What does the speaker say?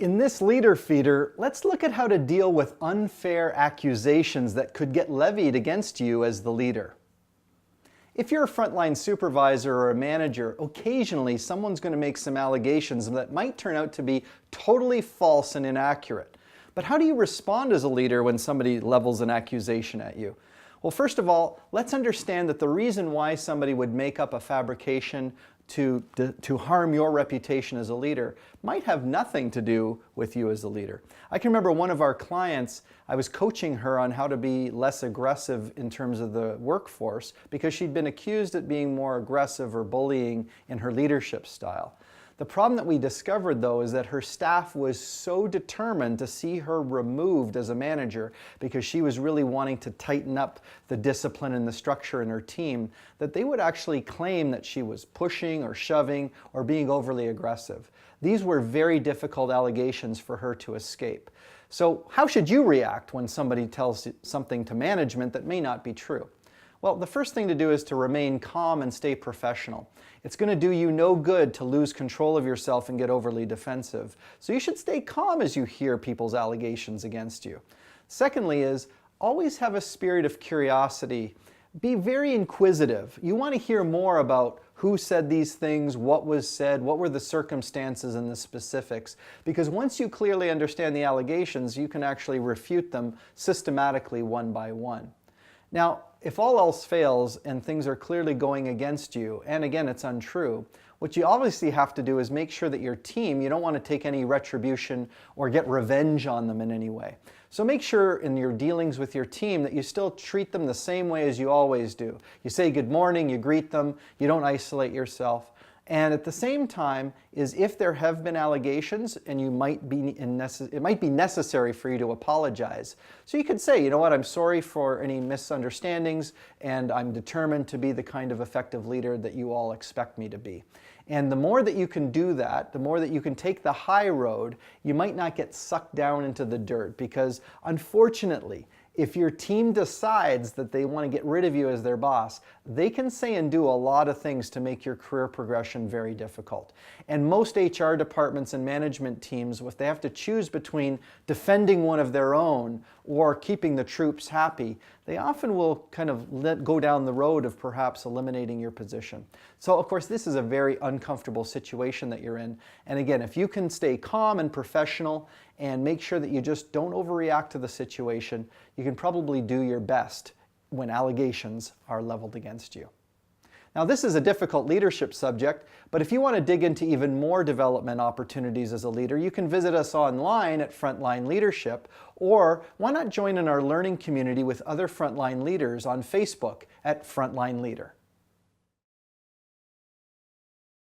In this leader feeder, let's look at how to deal with unfair accusations that could get levied against you as the leader. If you're a frontline supervisor or a manager, occasionally someone's going to make some allegations that might turn out to be totally false and inaccurate. But how do you respond as a leader when somebody levels an accusation at you? Well, first of all, let's understand that the reason why somebody would make up a fabrication to harm your reputation as a leader might have nothing to do with you as a leader. I can remember one of our clients, I was coaching her on how to be less aggressive in terms of the workforce because she'd been accused of being more aggressive or bullying in her leadership style. The problem that we discovered, though, is that her staff was so determined to see her removed as a manager because she was really wanting to tighten up the discipline and the structure in her team that they would actually claim that she was pushing or shoving or being overly aggressive. These were very difficult allegations for her to escape. So how should you react when somebody tells something to management that may not be true? Well, the first thing to do is to remain calm and stay professional. It's going to do you no good to lose control of yourself and get overly defensive. So you should stay calm as you hear people's allegations against you. Secondly is always have a spirit of curiosity. Be very inquisitive. You want to hear more about who said these things, what was said, what were the circumstances and the specifics. Because once you clearly understand the allegations, you can actually refute them systematically one by one. Now, if all else fails and things are clearly going against you, and again it's untrue, what you obviously have to do is make sure that your team, you don't want to take any retribution or get revenge on them in any way. So make sure in your dealings with your team that you still treat them the same way as you always do. You say good morning, you greet them, you don't isolate yourself. And at the same time is if there have been allegations and it might be necessary for you to apologize. So you could say, you know what, I'm sorry for any misunderstandings and I'm determined to be the kind of effective leader that you all expect me to be. And the more that you can do that, the more that you can take the high road, you might not get sucked down into the dirt because unfortunately, if your team decides that they want to get rid of you as their boss, they can say and do a lot of things to make your career progression very difficult. And most HR departments and management teams, if they have to choose between defending one of their own or keeping the troops happy, they often will kind of go down the road of perhaps eliminating your position. So of course this is a very uncomfortable situation that you're in. And again, if you can stay calm and professional and make sure that you just don't overreact to the situation, you can probably do your best when allegations are leveled against you. Now this is a difficult leadership subject, but if you want to dig into even more development opportunities as a leader, you can visit us online at Frontline Leadership, or why not join in our learning community with other frontline leaders on Facebook at Frontline Leader.